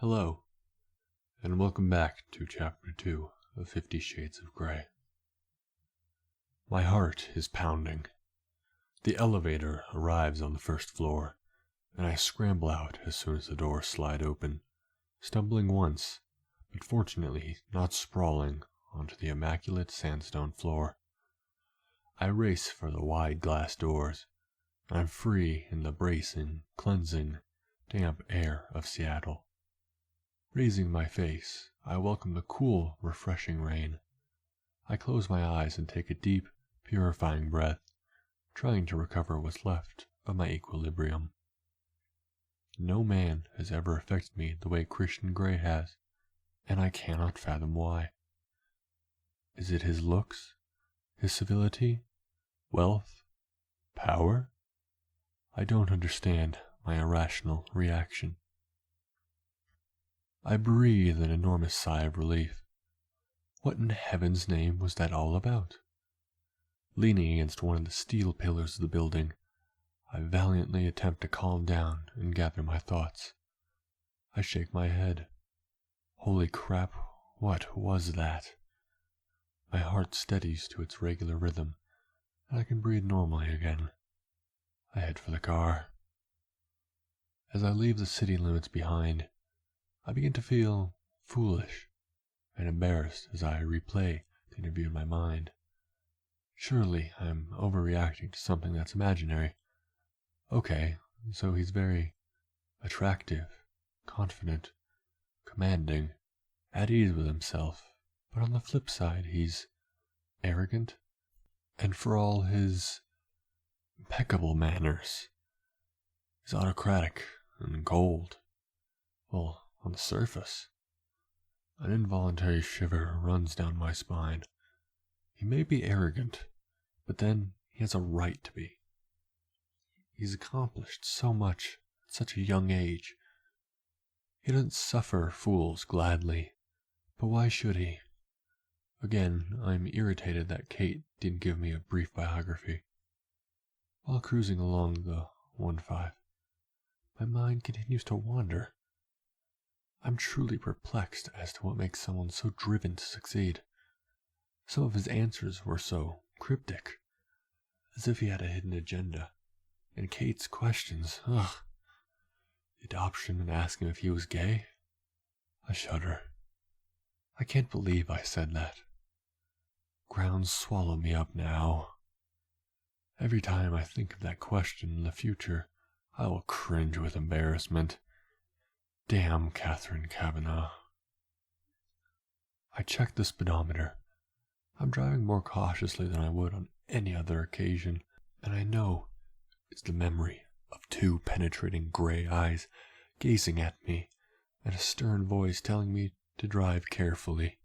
Hello, and welcome back to Chapter 2 of 50 Shades of Grey. My heart is pounding. The elevator arrives on the first floor, and I scramble out as soon as the doors slide open, stumbling once, but fortunately not sprawling onto the immaculate sandstone floor. I race for the wide glass doors, and I'm free in the bracing, cleansing, damp air of Seattle. Raising my face, I welcome the cool, refreshing rain. I close my eyes and take a deep, purifying breath, trying to recover what's left of my equilibrium. No man has ever affected me the way Christian Grey has, and I cannot fathom why. Is it his looks, his civility, wealth, power? I don't understand my irrational reaction. I breathe an enormous sigh of relief. What in heaven's name was that all about? Leaning against one of the steel pillars of the building, I valiantly attempt to calm down and gather my thoughts. I shake my head. Holy crap, what was that? My heart steadies to its regular rhythm, and I can breathe normally again. I head for the car. As I leave the city limits behind, I begin to feel foolish and embarrassed as I replay the interview in my mind. Surely I'm overreacting to something that's imaginary. Okay, so he's very attractive, confident, commanding, at ease with himself, but on the flip side he's arrogant, and for all his impeccable manners, he's autocratic and cold. Well, on the surface, an involuntary shiver runs down my spine. He may be arrogant, but then he has a right to be. He's accomplished so much at such a young age. He doesn't suffer fools gladly, but why should he? Again, I'm irritated that Kate didn't give me a brief biography. While cruising along the 1-5, my mind continues to wander. I'm truly perplexed as to what makes someone so driven to succeed. Some of his answers were so cryptic, as if he had a hidden agenda. And Kate's questions, the adoption and asking if he was gay. I shudder. I can't believe I said that. Grounds swallow me up now. Every time I think of that question in the future, I will cringe with embarrassment. Damn Catherine Kavanaugh. I check the speedometer. I'm driving more cautiously than I would on any other occasion, and I know it's the memory of two penetrating gray eyes gazing at me and a stern voice telling me to drive carefully.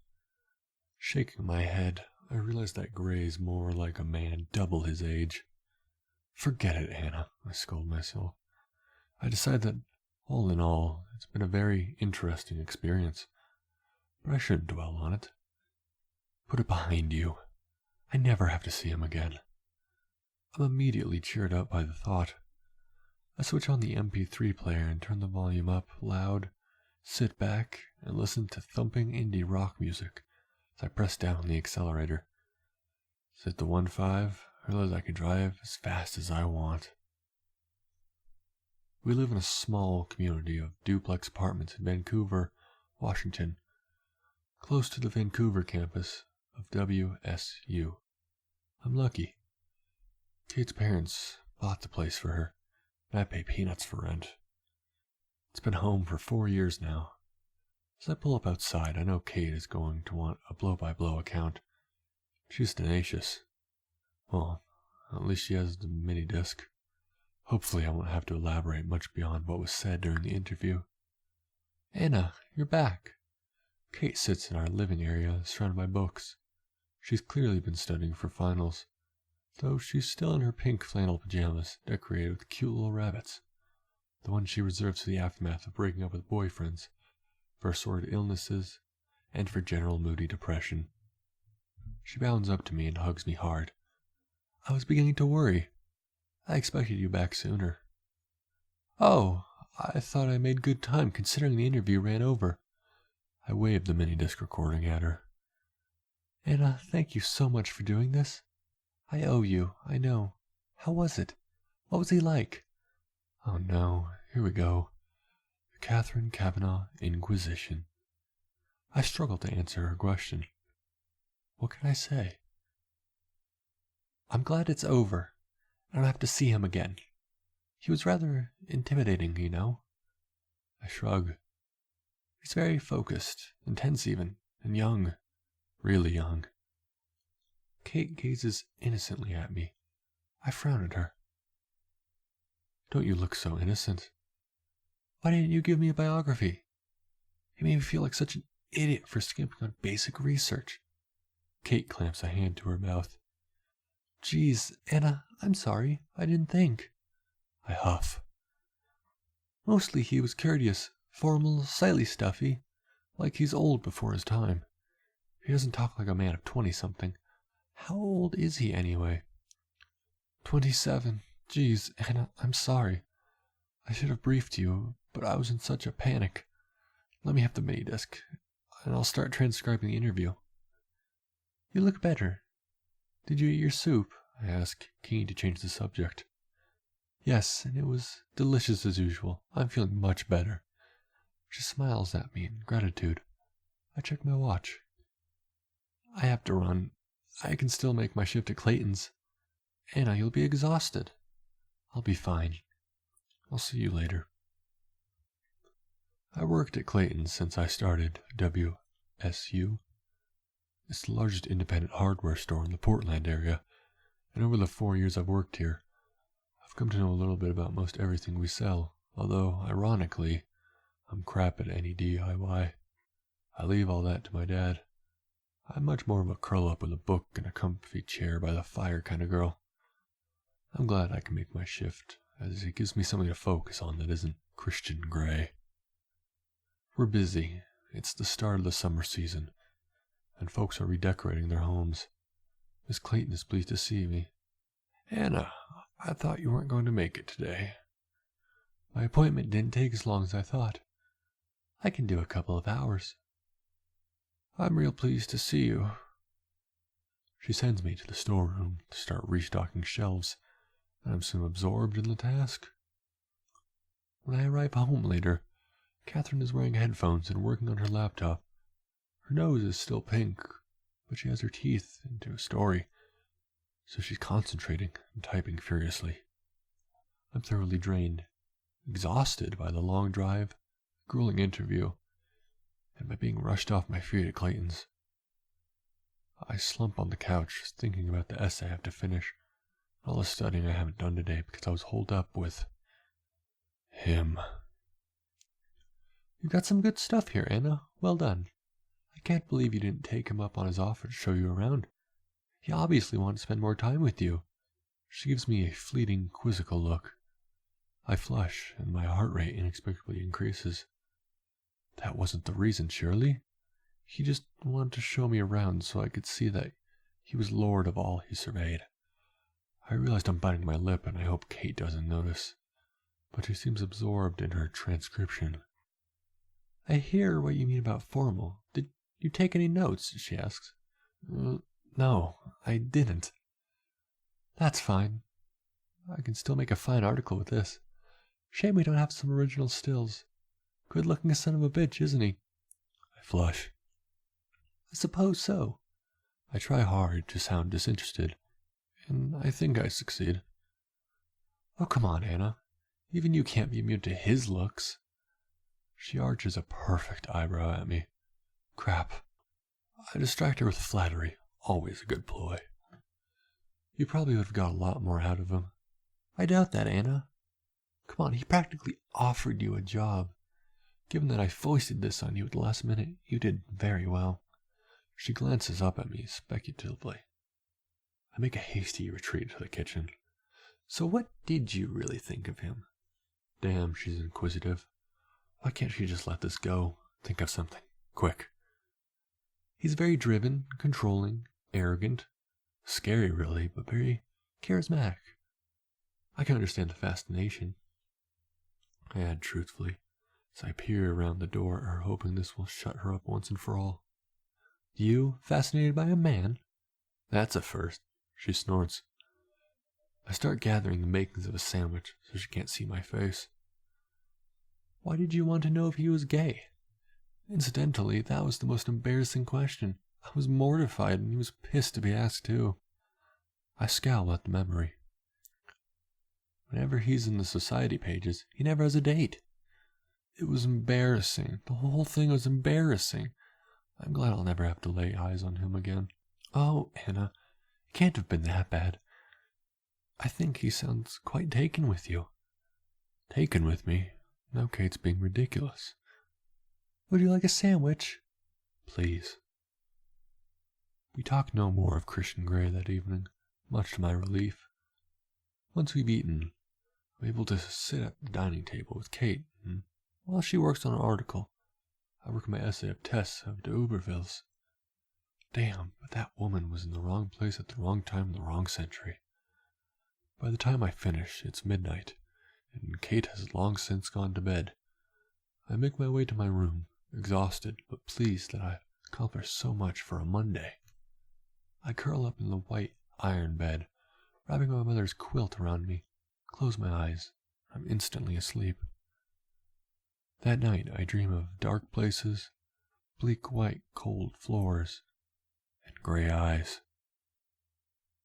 Shaking my head, I realize that Gray is more like a man double his age. Forget it, Anna, I scold myself. I decide that all in all, it's been a very interesting experience, but I shouldn't dwell on it. Put it behind you. I never have to see him again. I'm immediately cheered up by the thought. I switch on the MP3 player and turn the volume up loud, sit back, and listen to thumping indie rock music as I press down on the accelerator. Set the 1.5, I realize I can drive as fast as I want. We live in a small community of duplex apartments in Vancouver, Washington, close to the Vancouver campus of WSU. I'm lucky. Kate's parents bought the place for her, and I pay peanuts for rent. It's been home for 4 years now. As I pull up outside, I know Kate is going to want a blow-by-blow account. She's tenacious. Well, at least she has the mini disc. Hopefully I won't have to elaborate much beyond what was said during the interview. Anna, you're back. Kate sits in our living area, surrounded by books. She's clearly been studying for finals, though she's still in her pink flannel pajamas, decorated with cute little rabbits, the ones she reserves for the aftermath of breaking up with boyfriends, for assorted illnesses, and for general moody depression. She bounds up to me and hugs me hard. I was beginning to worry. I expected you back sooner. Oh, I thought I made good time considering the interview ran over. I waved the mini-disc recording at her. Anna, thank you so much for doing this. I owe you, I know. How was it? What was he like? Oh no, here we go. The Catherine Kavanaugh Inquisition. I struggled to answer her question. What can I say? I'm glad it's over. I don't have to see him again. He was rather intimidating, you know. I shrug. He's very focused, intense even, and young. Really young. Kate gazes innocently at me. I frown at her. Don't you look so innocent? Why didn't you give me a biography? You made me feel like such an idiot for skimping on basic research. Kate clamps a hand to her mouth. Geez, Anna, I'm sorry. I didn't think. I huff. Mostly he was courteous, formal, slightly stuffy, like he's old before his time. He doesn't talk like a man of 20-something. How old is he anyway? 27. Geez, Anna, I'm sorry. I should have briefed you, but I was in such a panic. Let me have the mini-disc, and I'll start transcribing the interview. You look better. Did you eat your soup? I asked, keen to change the subject. Yes, and it was delicious as usual. I'm feeling much better. She smiles at me in gratitude. I check my watch. I have to run. I can still make my shift at Clayton's. Anna, you'll be exhausted. I'll be fine. I'll see you later. I worked at Clayton's since I started WSU. It's the largest independent hardware store in the Portland area, and over the 4 years I've worked here, I've come to know a little bit about most everything we sell, although, ironically, I'm crap at any DIY. I leave all that to my dad. I'm much more of a curl-up with a book and a comfy chair by the fire kind of girl. I'm glad I can make my shift, as it gives me something to focus on that isn't Christian Grey. We're busy. It's the start of the summer season, and folks are redecorating their homes. Miss Clayton is pleased to see me. Anna, I thought you weren't going to make it today. My appointment didn't take as long as I thought. I can do a couple of hours. I'm real pleased to see you. She sends me to the storeroom to start restocking shelves, and I'm soon absorbed in the task. When I arrive home later, Catherine is wearing headphones and working on her laptop. Her nose is still pink, but she has her teeth into a story, so she's concentrating and typing furiously. I'm thoroughly drained, exhausted by the long drive, grueling interview, and by being rushed off my feet at Clayton's. I slump on the couch, thinking about the essay I have to finish, and all the studying I haven't done today because I was holed up with him. You got some good stuff here, Anna. Well done. I can't believe you didn't take him up on his offer to show you around. He obviously wanted to spend more time with you. She gives me a fleeting, quizzical look. I flush, and my heart rate inexplicably increases. That wasn't the reason, surely. He just wanted to show me around so I could see that he was lord of all he surveyed. I realized I'm biting my lip, and I hope Kate doesn't notice, but she seems absorbed in her transcription. I hear what you mean about formal. Did you take any notes? She asks. No, I didn't. That's fine. I can still make a fine article with this. Shame we don't have some original stills. Good-looking son of a bitch, isn't he? I flush. I suppose so. I try hard to sound disinterested, and I think I succeed. Oh, come on, Anna. Even you can't be immune to his looks. She arches a perfect eyebrow at me. Crap. I distract her with flattery, always a good ploy. You probably would have got a lot more out of him. I doubt that, Anna. Come on, he practically offered you a job. Given that I foisted this on you at the last minute, you did very well. She glances up at me speculatively. I make a hasty retreat to the kitchen. So what did you really think of him? Damn, she's inquisitive. Why can't she just let this go? Think of something. Quick. He's very driven, controlling, arrogant. Scary, really, but very charismatic. I can understand the fascination. I add truthfully, as I peer around the door, hoping this will shut her up once and for all. You fascinated by a man? That's a first, she snorts. I start gathering the makings of a sandwich so she can't see my face. Why did you want to know if he was gay? Incidentally, that was the most embarrassing question. I was mortified and he was pissed to be asked too. I scowl at the memory. Whenever he's in the society pages, he never has a date. It was embarrassing. The whole thing was embarrassing. I'm glad I'll never have to lay eyes on him again. Oh, Anna, it can't have been that bad. I think he sounds quite taken with you. Taken with me? Now Kate's being ridiculous. Would you like a sandwich? Please. We talk no more of Christian Grey that evening, much to my relief. Once we've eaten, I'm able to sit at the dining table with Kate, and while she works on an article, I work my essay of tests of de Ubervilles. Damn, but that woman was in the wrong place at the wrong time in the wrong century. By the time I finish, it's midnight, and Kate has long since gone to bed. I make my way to my room, exhausted but pleased that I've accomplished so much for a Monday. I curl up in the white iron bed, wrapping my mother's quilt around me, close my eyes. I'm instantly asleep. That night I dream of dark places, bleak white cold floors, and gray eyes.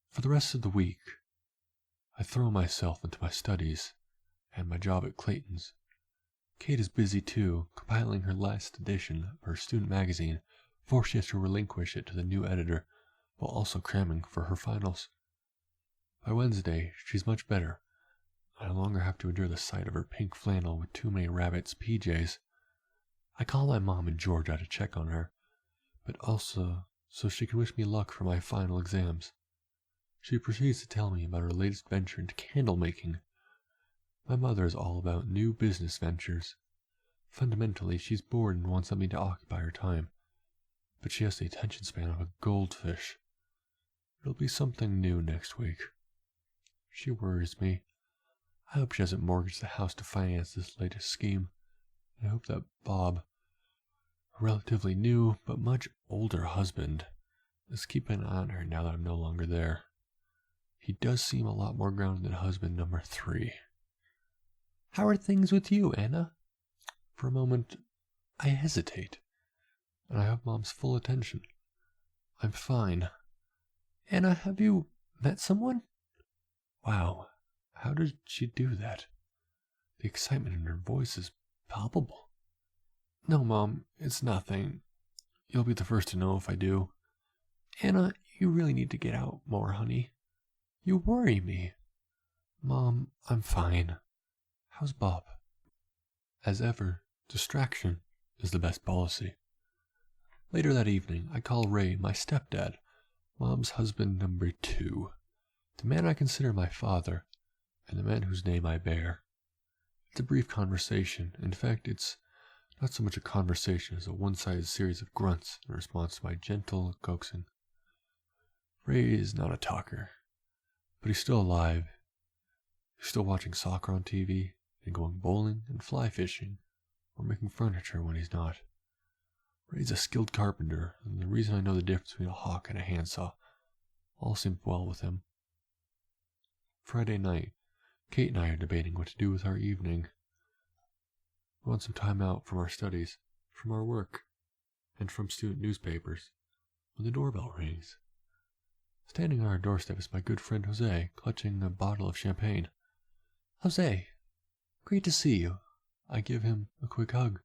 For the rest of the week, I throw myself into my studies and my job at Clayton's. Kate is busy too, compiling her last edition of her student magazine before she has to relinquish it to the new editor, while also cramming for her finals. By Wednesday, she's much better. I no longer have to endure the sight of her pink flannel with too many rabbits' PJs. I call my mom and Georgia to check on her, but also so she can wish me luck for my final exams. She proceeds to tell me about her latest venture into candle making. My mother is all about new business ventures. Fundamentally, she's bored and wants something to occupy her time, but she has the attention span of a goldfish. It'll be something new next week. She worries me. I hope she hasn't mortgaged the house to finance this latest scheme. I hope that Bob, a relatively new but much older husband, is keeping an eye on her now that I'm no longer there. He does seem a lot more grounded than husband number 3. How are things with you, Anna? For a moment, I hesitate, and I have Mom's full attention. I'm fine. Anna, have you met someone? Wow, how did she do that? The excitement in her voice is palpable. No, Mom, it's nothing. You'll be the first to know if I do. Anna, you really need to get out more, honey. You worry me. Mom, I'm fine. How's Bob? As ever, distraction is the best policy. Later that evening, I call Ray my stepdad, Mom's husband number 2, the man I consider my father, and the man whose name I bear. It's a brief conversation. In fact, it's not so much a conversation as a one-sided series of grunts in response to my gentle coaxing. Ray is not a talker, but he's still alive. He's still watching soccer on TV, and going bowling and fly fishing, or making furniture when he's not. Ray's a skilled carpenter, and the reason I know the difference between a hawk and a handsaw all seemed well with him. Friday night, Kate and I are debating what to do with our evening. We want some time out from our studies, from our work, and from student newspapers, when the doorbell rings. Standing on our doorstep is my good friend Jose, clutching a bottle of champagne. Jose, great to see you. I give him a quick hug.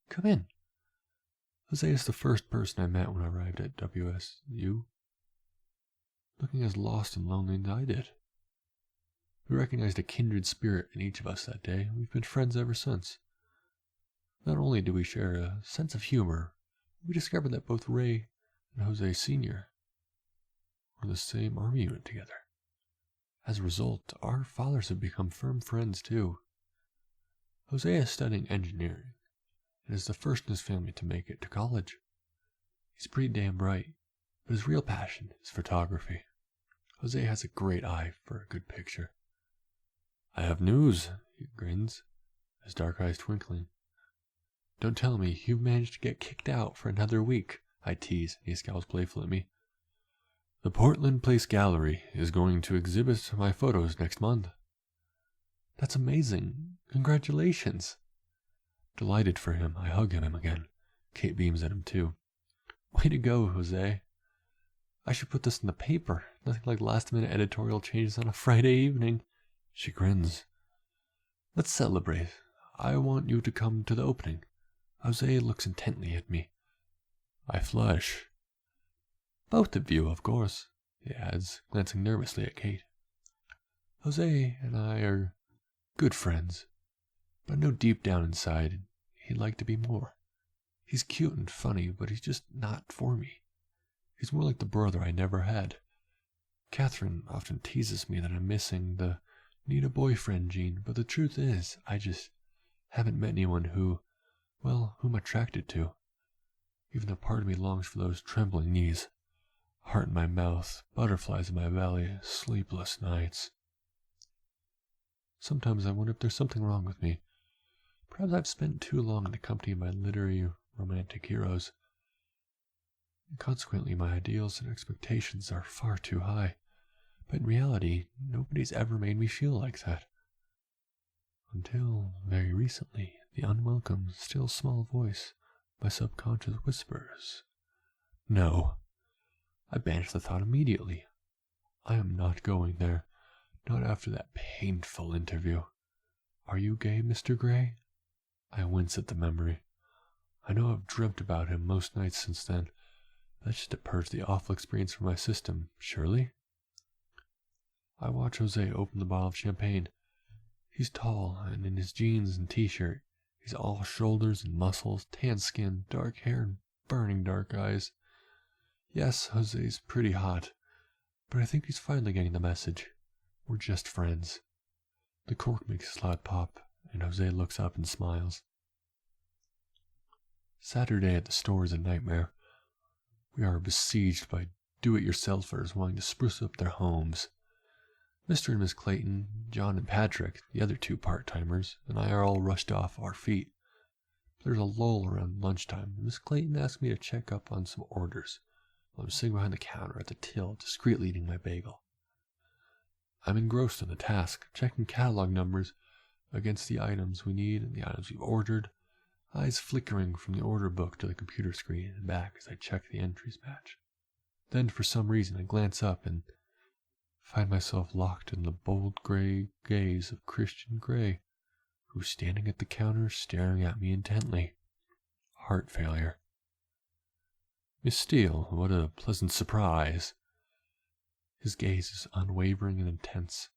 Come in. Jose is the first person I met when I arrived at WSU, looking as lost and lonely as I did. We recognized a kindred spirit in each of us that day, and we've been friends ever since. Not only do we share a sense of humor, we discovered that both Ray and Jose Sr. were in the same army unit together. As a result, our fathers have become firm friends too. Jose is studying engineering, and is the first in his family to make it to college. He's pretty damn bright, but his real passion is photography. Jose has a great eye for a good picture. I have news, he grins, his dark eyes twinkling. Don't tell me you've managed to get kicked out for another week, I tease, and he scowls playfully at me. The Portland Place Gallery is going to exhibit my photos next month. That's amazing. Congratulations. Delighted for him, I hug him again. Kate beams at him too. Way to go, Jose. I should put this in the paper. Nothing like last-minute editorial changes on a Friday evening. She grins. Let's celebrate. I want you to come to the opening. Jose looks intently at me. I flush. Both of you, of course, he adds, glancing nervously at Kate. Jose and I are good friends, but I know deep down inside he'd like to be more. He's cute and funny, but he's just not for me. He's more like the brother I never had. Catherine often teases me that I'm missing the need a boyfriend gene, but the truth is, I just haven't met anyone who I'm attracted to. Even a part of me longs for those trembling knees, heart in my mouth, butterflies in my belly, sleepless nights. Sometimes I wonder if there's something wrong with me. Perhaps I've spent too long in the company of my literary romantic heroes. And consequently, my ideals and expectations are far too high. But in reality, nobody's ever made me feel like that. Until very recently, the unwelcome, still small voice, my subconscious whispers. No. I banish the thought immediately. I am not going there. Not after that painful interview. Are you gay, Mr. Gray? I wince at the memory. I know I've dreamt about him most nights since then. That's just to purge the awful experience from my system, surely? I watch Jose open the bottle of champagne. He's tall, and in his jeans and t-shirt, he's all shoulders and muscles, tan skin, dark hair, and burning dark eyes. Yes, Jose's pretty hot, but I think he's finally getting the message. We're just friends. The cork makes a loud pop, and Jose looks up and smiles. Saturday at the store is a nightmare. We are besieged by do-it-yourselfers wanting to spruce up their homes. Mr. and Miss Clayton, John and Patrick, the other two part-timers, and I are all rushed off our feet. There's a lull around lunchtime, and Miss Clayton asked me to check up on some orders, while I'm sitting behind the counter at the till, discreetly eating my bagel. I'm engrossed in the task, checking catalog numbers against the items we need and the items we've ordered, eyes flickering from the order book to the computer screen and back as I check the entries match. Then, for some reason, I glance up and find myself locked in the bold gray gaze of Christian Grey, who's standing at the counter staring at me intently. Heart failure. Miss Steele, what a pleasant surprise. His gaze is unwavering and intense.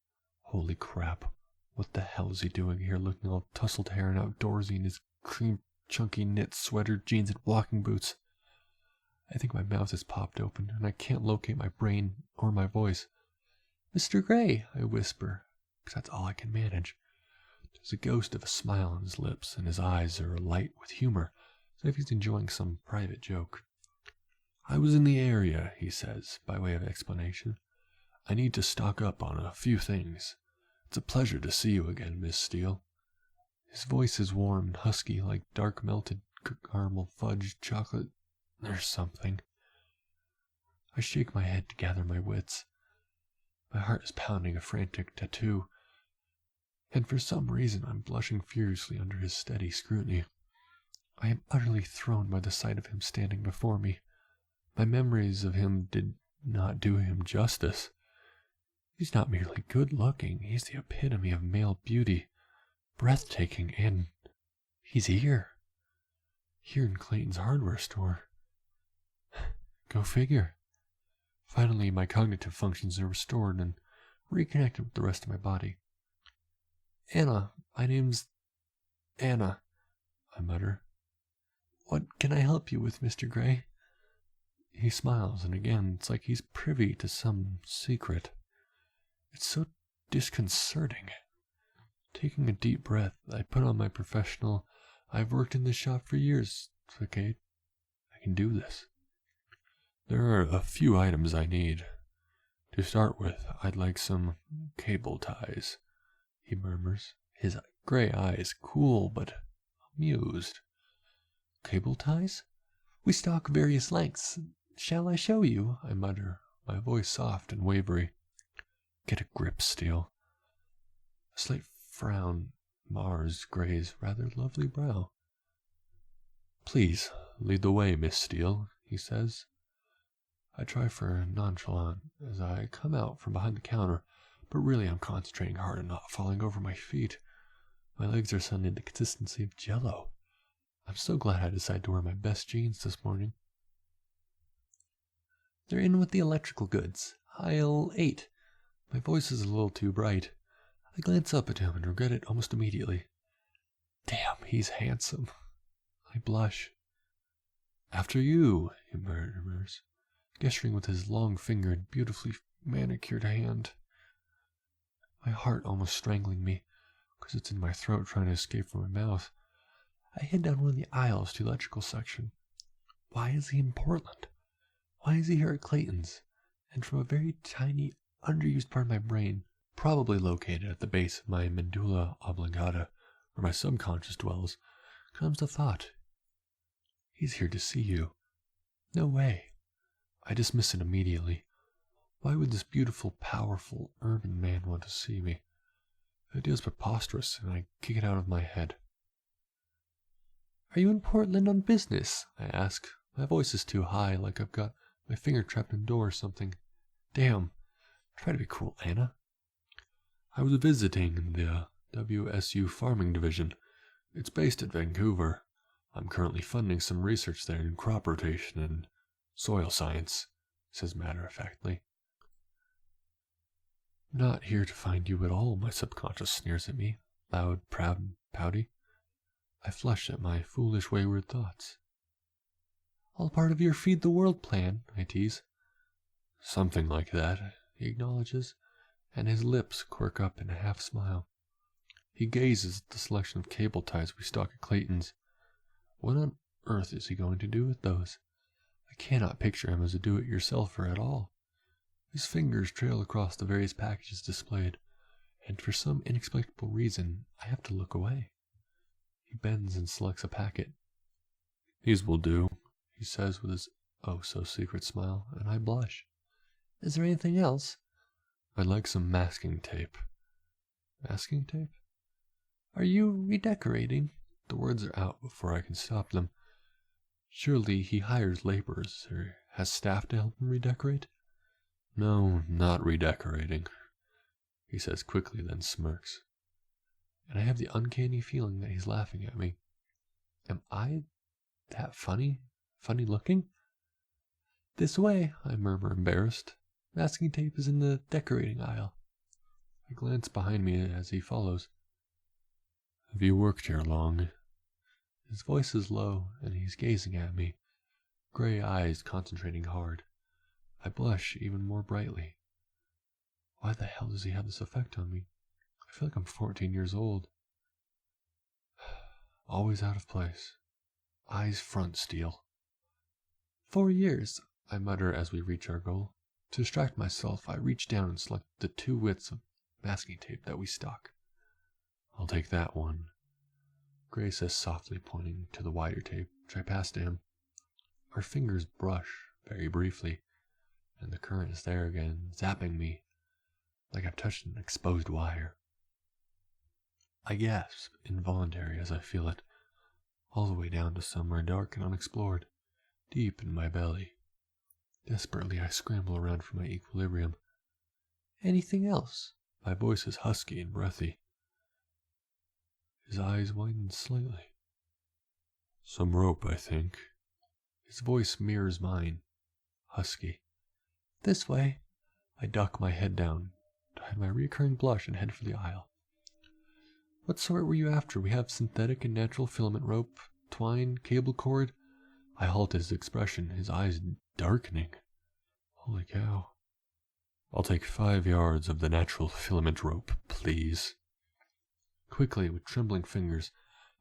Holy crap. What the hell is he doing here looking all tousled hair and outdoorsy in his cream chunky knit sweater, jeans, and walking boots? I think my mouth has popped open and I can't locate my brain or my voice. Mr. Gray, I whisper, because that's all I can manage. There's a ghost of a smile on his lips, and his eyes are alight with humor, as if he's enjoying some private joke. I was in the area, he says, by way of explanation. I need to stock up on a few things. It's a pleasure to see you again, Miss Steele. His voice is warm and husky, like dark melted caramel fudge chocolate. There's something. I shake my head to gather my wits. My heart is pounding a frantic tattoo, and for some reason I'm blushing furiously under his steady scrutiny. I am utterly thrown by the sight of him standing before me. My memories of him did not do him justice. He's not merely good-looking, he's the epitome of male beauty, breathtaking, and he's here. Here in Clayton's hardware store. Go figure. Finally, my cognitive functions are restored and reconnected with the rest of my body. Anna, my name's Anna, I mutter. What can I help you with, Mr. Gray? He smiles, and again, it's like he's privy to some secret. It's so disconcerting. Taking a deep breath, I put on my professional, I've worked in this shop for years, Kate. I can do this. There are a few items I need. To start with, I'd like some cable ties, he murmurs, his gray eyes cool but amused. Cable ties? We stalk various lengths. Shall I show you? I mutter, my voice soft and wavery. Get a grip, Steele. A slight frown mars Gray's rather lovely brow. Please, lead the way, Miss Steele, he says. I try for nonchalant as I come out from behind the counter, but really I'm concentrating hard on not falling over my feet. My legs are suddenly the consistency of jello. I'm so glad I decided to wear my best jeans this morning. They're in with the electrical goods. Aisle 8. My voice is a little too bright. I glance up at him and regret it almost immediately. Damn, he's handsome. I blush. After you, he murmurs, gesturing with his long-fingered, beautifully manicured hand. My heart almost strangling me, because it's in my throat trying to escape from my mouth. I head down one of the aisles to the electrical section. Why is he in Portland? Why is he here at Clayton's? And from a very tiny, underused part of my brain, probably located at the base of my medulla oblongata, where my subconscious dwells, comes the thought. He's here to see you. No way. I dismiss it immediately. Why would this beautiful, powerful, urban man want to see me? The idea is preposterous, and I kick it out of my head. Are you in Portland on business? I ask. My voice is too high, like I've got my finger trapped in a door or something. Damn. Try to be cool, Anna. I was visiting the WSU Farming Division. It's based at Vancouver. I'm currently funding some research there in crop rotation and soil science, says matter-of-factly. Not here to find you at all, my subconscious sneers at me, loud, proud, and pouty. I flush at my foolish, wayward thoughts. All part of your Feed the World plan, I tease. Something like that, he acknowledges, and his lips quirk up in a half-smile. He gazes at the selection of cable ties we stock at Clayton's. What on earth is he going to do with those? I cannot picture him as a do-it-yourselfer at all. His fingers trail across the various packages displayed, and for some inexplicable reason, I have to look away. He bends and selects a packet. These will do, he says with his oh-so-secret smile, and I blush. Is there anything else? I'd like some masking tape. Masking tape? Are you redecorating? The words are out before I can stop them. Surely he hires laborers, or has staff to help him redecorate? No, not redecorating, he says quickly, then smirks. And I have the uncanny feeling that he's laughing at me. Am I that funny? Funny looking? This way, I murmur, embarrassed. Masking tape is in the decorating aisle. I glance behind me as he follows. Have you worked here long? His voice is low, and he's gazing at me, gray eyes concentrating hard. I blush even more brightly. Why the hell does he have this effect on me? I feel like I'm 14 years old. Always out of place. Eyes front, Steele. 4 years, I mutter as we reach our goal. To distract myself, I reach down and select the 2 widths of masking tape that we stock. I'll take that one, Gray says softly, pointing to the wider tape, which I pass to him. Our fingers brush very briefly, and the current is there again, zapping me like I've touched an exposed wire. I gasp, involuntary as I feel it, all the way down to somewhere dark and unexplored, deep in my belly. Desperately, I scramble around for my equilibrium. Anything else? My voice is husky and breathy. His eyes widen slightly. Some rope, I think. His voice mirrors mine, husky. This way. I duck my head down, hide my recurring blush, and head for the aisle. What sort were you after? We have synthetic and natural filament rope, twine, cable cord. I halt his expression, his eyes darkening. Holy cow. I'll take 5 yards of the natural filament rope, please. Quickly, with trembling fingers,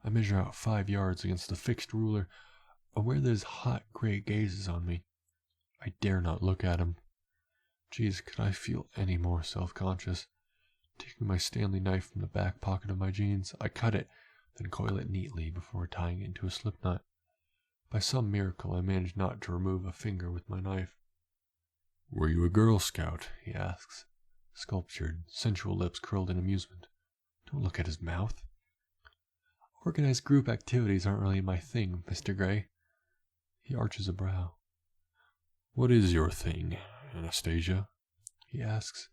I measure out 5 yards against the fixed ruler, aware that his hot gray gazes on me. I dare not look at him. Geez, could I feel any more self-conscious? Taking my Stanley knife from the back pocket of my jeans, I cut it, then coil it neatly before tying it into a slip knot. By some miracle, I managed not to remove a finger with my knife. "Were you a Girl Scout?" he asks, sculptured, sensual lips curled in amusement. Don't look at his mouth. "Organized group activities aren't really my thing, Mr. Gray." He arches a brow. "What is your thing, Anastasia?" he asks.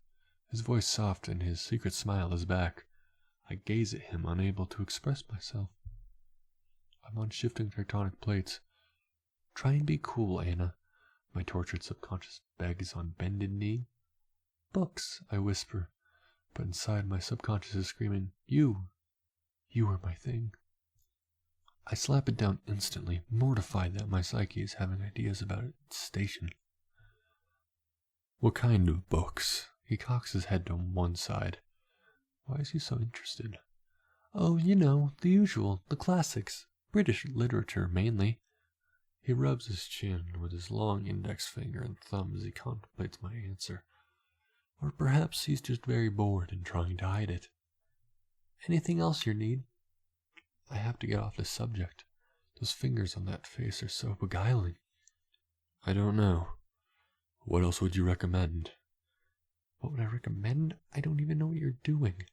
His voice soft and his secret smile is back. I gaze at him, unable to express myself. I'm on shifting tectonic plates. "Try and be cool, Anna," my tortured subconscious begs on bended knee. "Books," I whisper, but inside my subconscious is screaming, You are my thing." I slap it down instantly, mortified that my psyche is having ideas about its station. "What kind of books?" He cocks his head to one side. Why is he so interested? "Oh, you know, the usual, the classics. British literature, mainly." He rubs his chin with his long index finger and thumb as he contemplates my answer. Or perhaps he's just very bored and trying to hide it. "Anything else you need?" I have to get off this subject. Those fingers on that face are so beguiling. "I don't know. What else would you recommend?" What would I recommend? I don't even know what you're doing.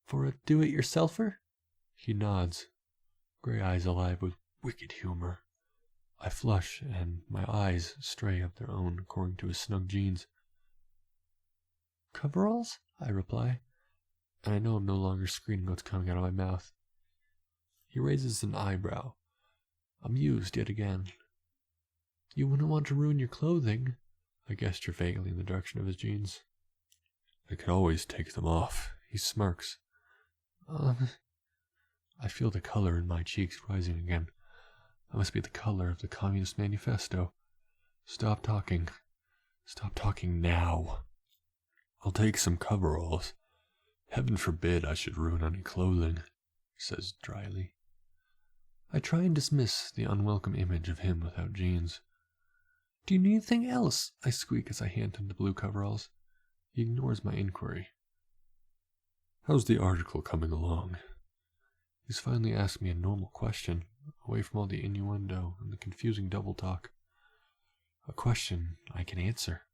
"For a do-it-yourselfer?" He nods, gray eyes alive with wicked humor. I flush, and my eyes stray of their own according to his snug jeans. "Coveralls?" I reply, and I know I'm no longer screening what's coming out of my mouth. He raises an eyebrow, amused yet again. "You wouldn't want to ruin your clothing." I gesture vaguely in the direction of his jeans. "I could always take them off." He smirks. I feel the color in my cheeks rising again. I must be the color of the Communist Manifesto. Stop talking. Stop talking now. "I'll take some coveralls. Heaven forbid I should ruin any clothing," he says dryly. I try and dismiss the unwelcome image of him without jeans. "Do you need anything else?" I squeak as I hand him the blue coveralls. He ignores my inquiry. "How's the article coming along?" He's finally asked me a normal question, away from all the innuendo and the confusing double talk. A question I can answer.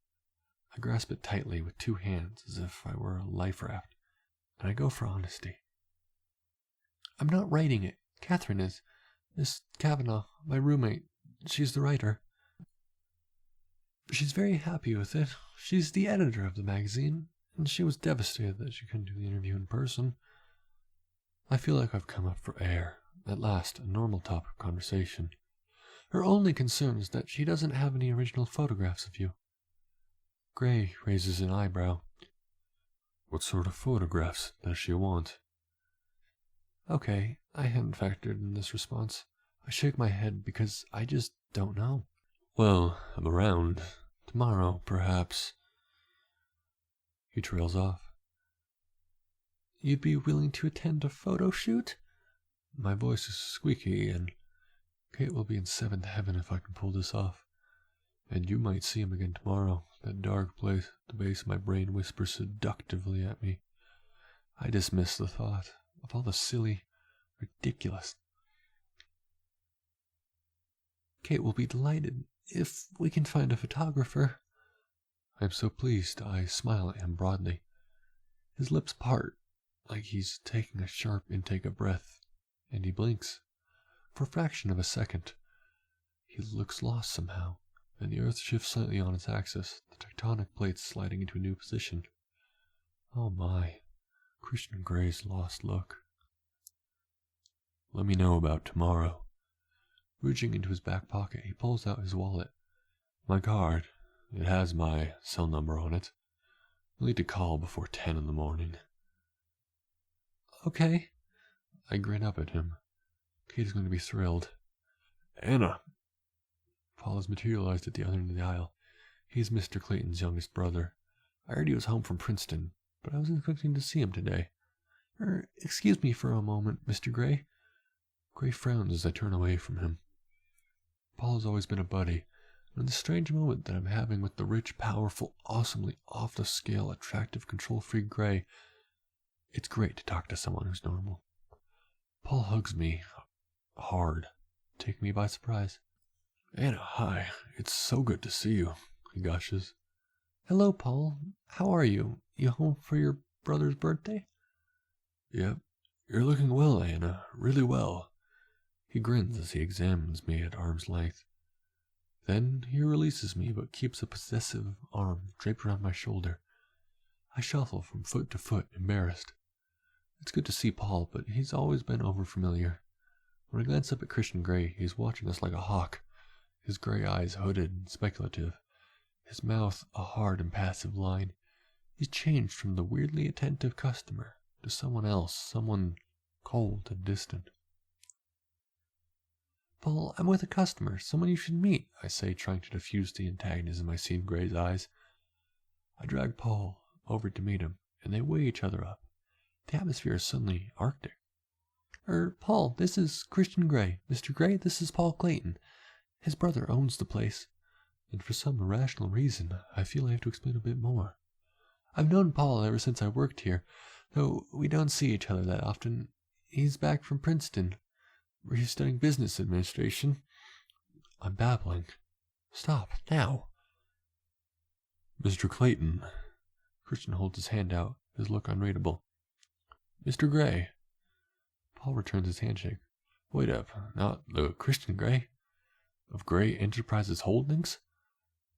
I grasp it tightly with two hands as if I were a life raft, and I go for honesty. "I'm not writing it. Catherine is. Miss Kavanagh, my roommate. She's the writer. She's very happy with it. She's the editor of the magazine, and she was devastated that she couldn't do the interview in person." I feel like I've come up for air. At last, a normal topic of conversation. "Her only concern is that she doesn't have any original photographs of you." Gray raises an eyebrow. "What sort of photographs does she want?" Okay, I hadn't factored in this response. I shake my head because I just don't know. "Well, I'm around. Tomorrow, perhaps." He trails off. "You'd be willing to attend a photo shoot?" My voice is squeaky, and Kate will be in seventh heaven if I can pull this off. "And you might see him again tomorrow." That dark place at the base of my brain whispers seductively at me. I dismiss the thought of all the silly, ridiculous. "Kate will be delighted if we can find a photographer." I am so pleased I smile at him broadly. His lips part, like he's taking a sharp intake of breath, and he blinks. For a fraction of a second, he looks lost somehow, and the earth shifts slightly on its axis, the tectonic plates sliding into a new position. Oh my, Christian Gray's lost look. "Let me know about tomorrow." Reaching into his back pocket, he pulls out his wallet. "My card. It has my cell number on it. You'll need to call before 10 in the morning." "Okay." I grin up at him. Kate is going to be thrilled. "Anna!" Paul has materialized at the other end of the aisle. He's Mr. Clayton's youngest brother. I heard he was home from Princeton, but I was expecting to see him today. Excuse me for a moment, Mr. Gray." Gray frowns as I turn away from him. Paul has always been a buddy, and in the strange moment that I'm having with the rich, powerful, awesomely off-the-scale, attractive, control-freak Gray, It's great to talk to someone who's normal. Paul hugs me hard, taking me by surprise. Anna, hi. It's so good to see you, he gushes. Hello, Paul. How are you? You home for your brother's birthday? Yep. You're looking well, Anna. Really well. He grins as he examines me at arm's length. Then he releases me but keeps a possessive arm draped around my shoulder. I shuffle from foot to foot, embarrassed. It's good to see Paul, but he's always been overfamiliar. When I glance up at Christian Grey, he's watching us like a hawk, his gray eyes hooded and speculative, his mouth a hard, impassive line. He's changed from the weirdly attentive customer to someone else, someone cold and distant. Paul, I'm with a customer, someone you should meet, I say, trying to diffuse the antagonism I see in Gray's eyes. I drag Paul over to meet him, and they weigh each other up. The atmosphere is suddenly arctic. Paul, this is Christian Grey. Mr. Grey, this is Paul Clayton. His brother owns the place. And for some irrational reason, I feel I have to explain a bit more. I've known Paul ever since I worked here, though we don't see each other that often. He's back from Princeton, where he's studying business administration. I'm babbling. Stop, now. Mr. Clayton. Christian holds his hand out, his look unreadable. Mr. Grey. Paul returns his handshake. Wait up, not the Christian Grey? Of Grey Enterprises Holdings?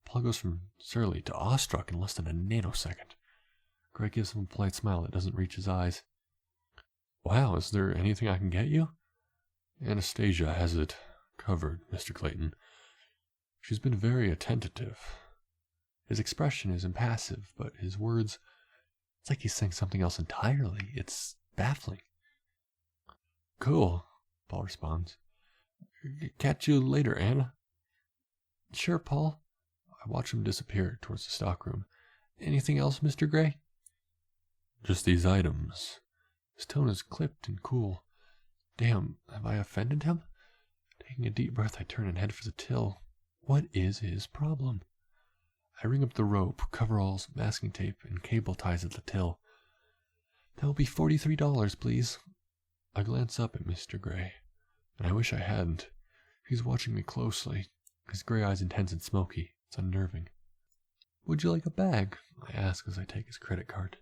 Paul goes from surly to awestruck in less than a nanosecond. Grey gives him a polite smile that doesn't reach his eyes. Wow, is there anything I can get you? Anastasia has it covered, Mr. Clayton. She's been very attentive. His expression is impassive, but his words, it's like he's saying something else entirely. It's baffling. Cool, Paul responds. Catch you later, Anna. Sure, Paul. I watch him disappear towards the stockroom. Anything else, Mr. Grey? Just these items. His tone is clipped and cool. Damn, have I offended him? Taking a deep breath, I turn and head for the till. What is his problem? I ring up the rope, coveralls, masking tape, and cable ties at the till. That will be $43, please. I glance up at Mr. Grey, and I wish I hadn't. He's watching me closely, his gray eyes intense and smoky. It's unnerving. Would you like a bag? I ask as I take his credit card.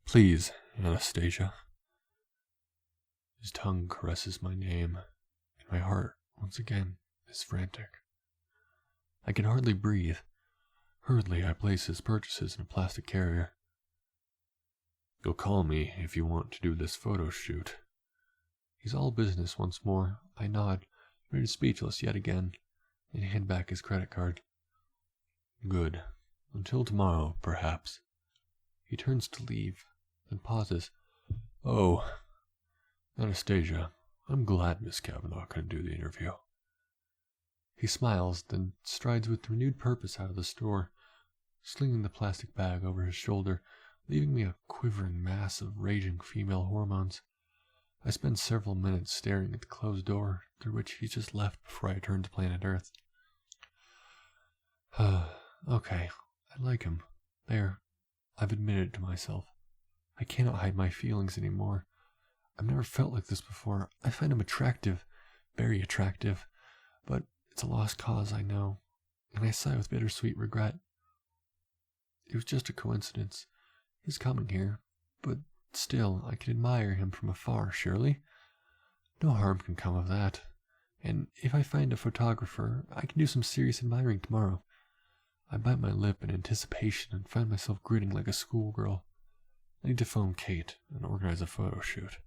Please, Anastasia. His tongue caresses my name, and my heart, once again, is frantic. I can hardly breathe. Hurriedly, I place his purchases in a plastic carrier. You'll call me if you want to do this photo shoot. He's all business once more. I nod, made speechless yet again, and hand back his credit card. Good. Until tomorrow, perhaps. He turns to leave, then pauses. Oh, Anastasia, I'm glad Miss Kavanaugh couldn't do the interview. He smiles, then strides with renewed purpose out of the store, slinging the plastic bag over his shoulder, leaving me a quivering mass of raging female hormones. I spend several minutes staring at the closed door through which he's just left before I return to planet Earth. Okay, I like him. There, I've admitted it to myself. I cannot hide my feelings anymore. I've never felt like this before. I find him attractive, very attractive, but it's a lost cause, I know, and I sigh with bittersweet regret. It was just a coincidence, his coming here, but still, I can admire him from afar, surely. No harm can come of that, and if I find a photographer, I can do some serious admiring tomorrow. I bite my lip in anticipation and find myself grinning like a schoolgirl. I need to phone Kate and organize a photo shoot.